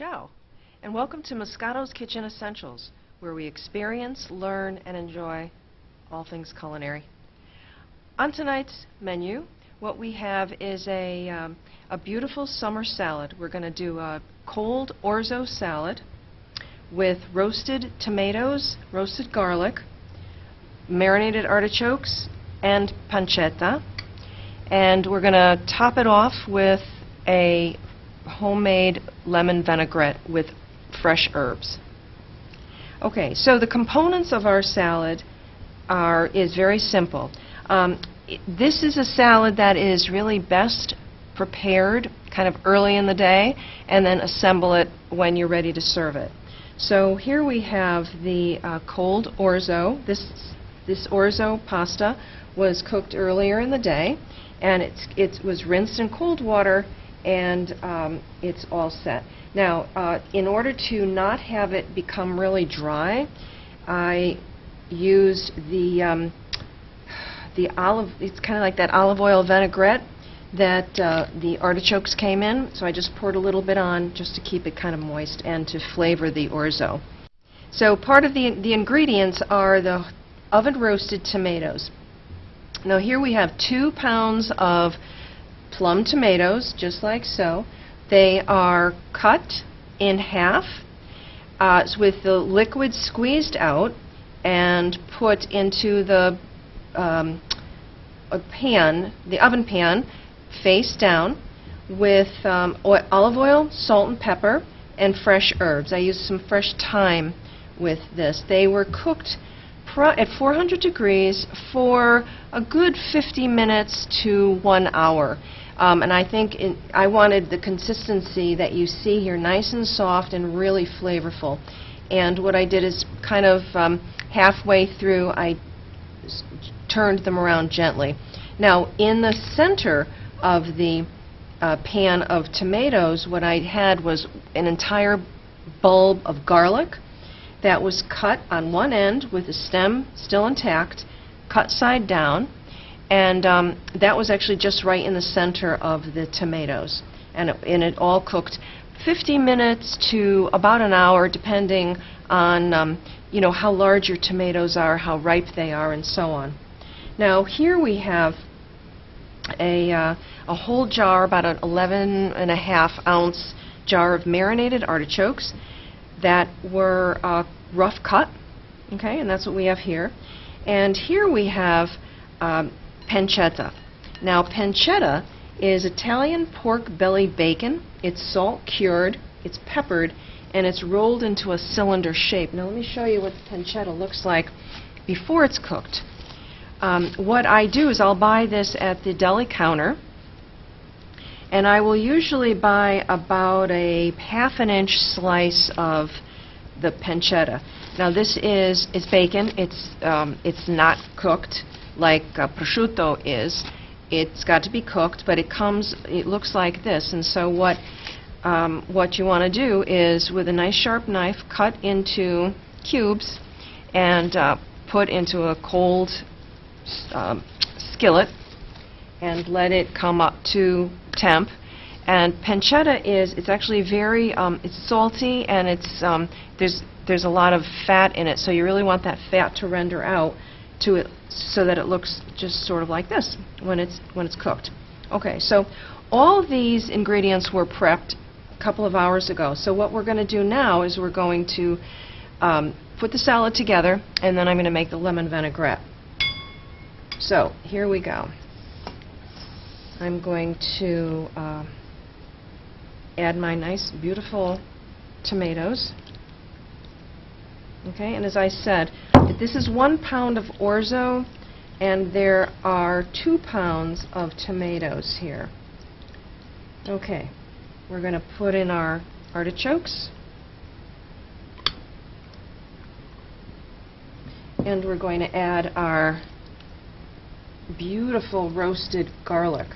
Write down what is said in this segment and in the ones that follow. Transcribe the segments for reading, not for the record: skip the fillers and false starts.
Ciao, and welcome to Moscato's Kitchen Essentials, where we experience, learn, and enjoy all things culinary. On tonight's menu, what we have is a beautiful summer salad. We're going to do a cold orzo salad with roasted tomatoes, roasted garlic, marinated artichokes, and pancetta. And we're going to top it off with a homemade lemon vinaigrette with fresh herbs. Okay, so the components of our salad is very simple. This is a salad that is really best prepared kind of early in the day and then assemble it when you're ready to serve it. So here we have the cold orzo. This orzo pasta was cooked earlier in the day, and it was rinsed in cold water, and it's all set. Now, in order to not have it become really dry, I used the it's kind of like that olive oil vinaigrette that the artichokes came in, so I just poured a little bit on just to keep it kind of moist and to flavor the orzo. So part of the ingredients are the oven roasted tomatoes. Now here we have 2 pounds of plum tomatoes, just like so. They are cut in half with the liquid squeezed out and put into the oven pan, face down, with olive oil, salt and pepper, and fresh herbs. I used some fresh thyme with this. They were cooked at 400 degrees for a good 50 minutes to 1 hour. And I think I wanted the consistency that you see here, nice and soft and really flavorful. And what I did is kind of halfway through, I turned them around gently. Now, in the center of the pan of tomatoes, what I had was an entire bulb of garlic that was cut on one end with the stem still intact, cut side down, and that was actually just right in the center of the tomatoes. And it all cooked 50 minutes to about an hour, depending on you know, how large your tomatoes are, how ripe they are, and so on. Now here we have a whole jar, about an 11.5 ounce jar of marinated artichokes that were rough cut, okay, and that's what we have here. And here we have pancetta. Now, pancetta is Italian pork belly bacon. It's salt cured, it's peppered, and it's rolled into a cylinder shape. Now, let me show you what the pancetta looks like before it's cooked. What I do is I'll buy this at the deli counter, and I will usually buy about a ½ inch slice of the pancetta. Now this is bacon. It's not cooked like prosciutto is. It's got to be cooked, but it looks like this. And so what you want to do is, with a nice sharp knife, cut into cubes and put into a cold skillet and let it come up to temp. And pancetta it's actually very it's salty, and there's a lot of fat in it, so you really want that fat to render out to it so that it looks just sort of like this when it's cooked. Okay, so all these ingredients were prepped a couple of hours ago. So what we're going to do now is we're going to put the salad together, and then I'm going to make the lemon vinaigrette. So here we go. I'm going to add my nice, beautiful tomatoes. Okay, and as I said, this is 1 pound of orzo, and there are 2 pounds of tomatoes here. Okay, we're going to put in our artichokes, and we're going to add our beautiful roasted garlic.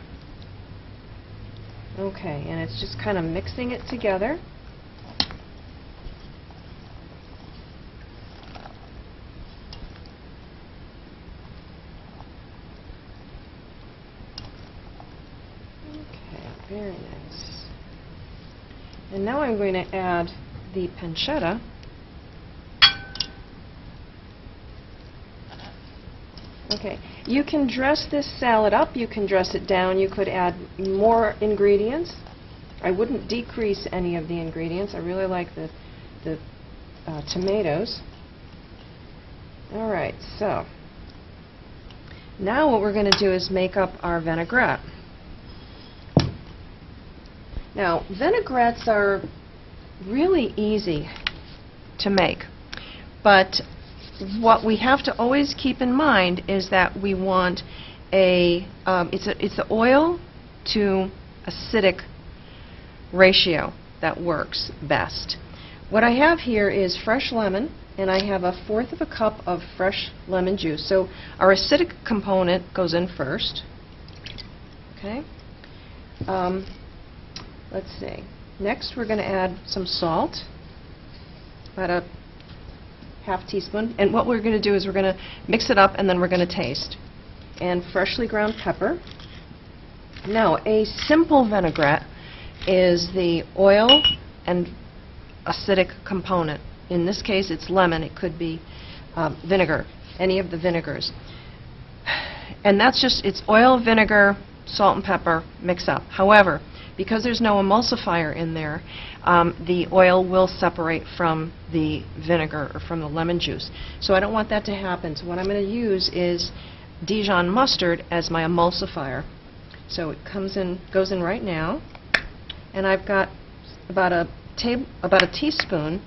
Okay, and it's just kind of mixing it together. Okay, very nice. And now I'm going to add the pancetta. Okay, you can dress this salad up, you can dress it down, you could add more ingredients. I wouldn't decrease any of the ingredients. I really like the tomatoes. All right, so now what we're going to do is make up our vinaigrette. Now, vinaigrettes are really easy to make, but what we have to always keep in mind is that we want it's the oil to acidic ratio that works best. What I have here is fresh lemon, and I have 1/4 of a cup of fresh lemon juice. So our acidic component goes in first. Okay. Let's see. Next, we're going to add some salt, about a 1/2 teaspoon. And what we're going to do is we're going to mix it up, and then we're going to taste. And freshly ground pepper. Now, a simple vinaigrette is the oil and acidic component. In this case, it's lemon. It could be vinegar, any of the vinegars. And that's just, it's oil, vinegar, salt, and pepper mix up. However, because there's no emulsifier in there, the oil will separate from the vinegar or from the lemon juice. So I don't want that to happen. So what I'm going to use is Dijon mustard as my emulsifier. So it goes in right now, and I've got about a teaspoon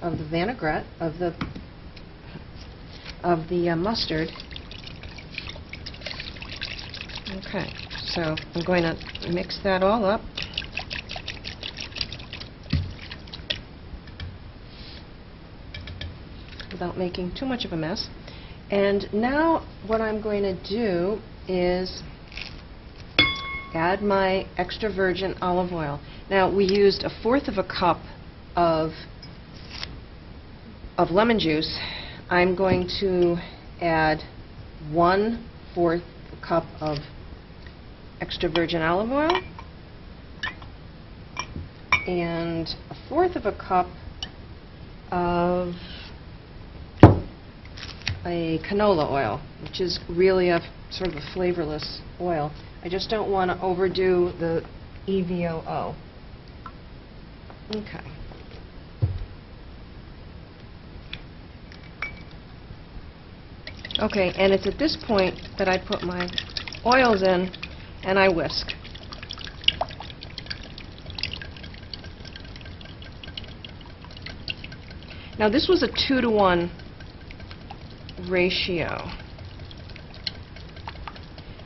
of the vinaigrette of the mustard. Okay, so I'm going to mix that all up. Without making too much of a mess. And now what I'm going to do is add my extra virgin olive oil. Now, we used 1/4 of a cup of lemon juice. I'm going to add 1/4 cup of extra virgin olive oil and 1/4 of a cup of a canola oil, which is really a sort of a flavorless oil. I just don't want to overdo the EVOO. Okay. Okay, and it's at this point that I put my oils in and I whisk. Now this was a 2-to-1 ratio.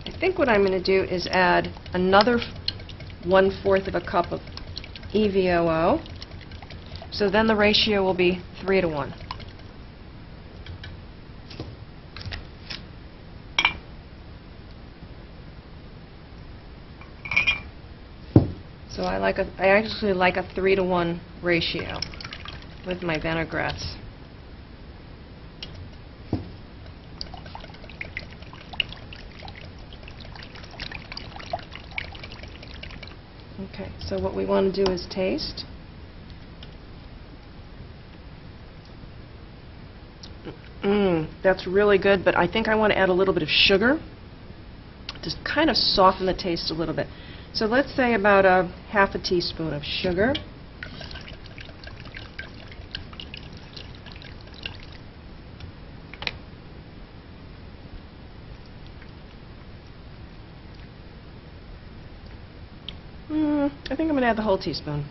I think what I'm going to do is add another 1/4 of a cup of EVOO. So then the ratio will be 3-to-1. So I actually like a 3-to-1 ratio with my vinaigrettes. Okay, so what we want to do is taste. That's really good, but I think I want to add a little bit of sugar to kind of soften the taste a little bit. So let's say about 1/2 teaspoon of sugar. I think I'm going to add the whole teaspoon.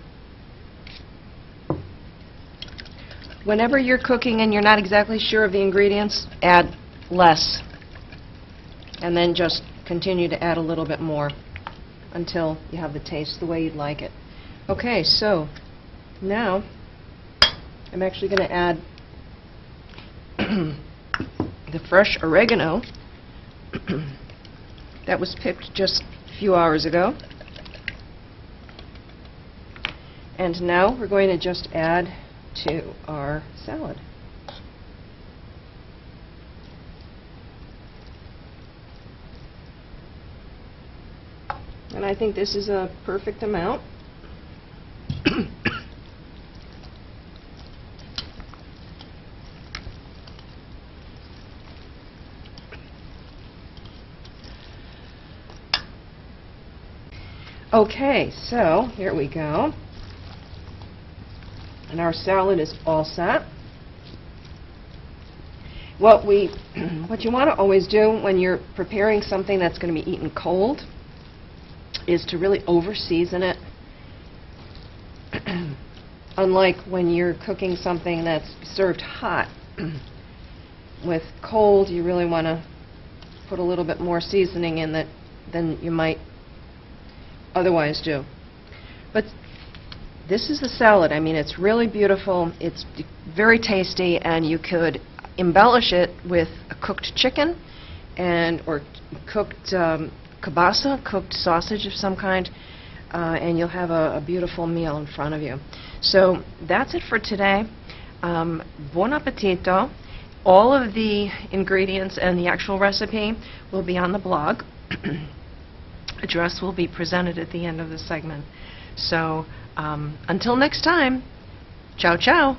Whenever you're cooking and you're not exactly sure of the ingredients, add less. And then just continue to add a little bit more until you have the taste the way you'd like it. Okay, so now I'm actually going to add the fresh oregano that was picked just a few hours ago. And now we're going to just add to our salad. And I think this is a perfect amount. Okay, so here we go. And our salad is all set. What you want to always do when you're preparing something that's going to be eaten cold is to really over-season it. Unlike when you're cooking something that's served hot. With cold, you really want to put a little bit more seasoning in that than you might otherwise do. But this is the salad. I mean, it's really beautiful. It's very tasty, and you could embellish it with a cooked chicken or cooked kielbasa, cooked sausage of some kind, and you'll have a beautiful meal in front of you. So that's it for today. Buon appetito. All of the ingredients and the actual recipe will be on the blog. Address will be presented at the end of the segment. So until next time, ciao ciao.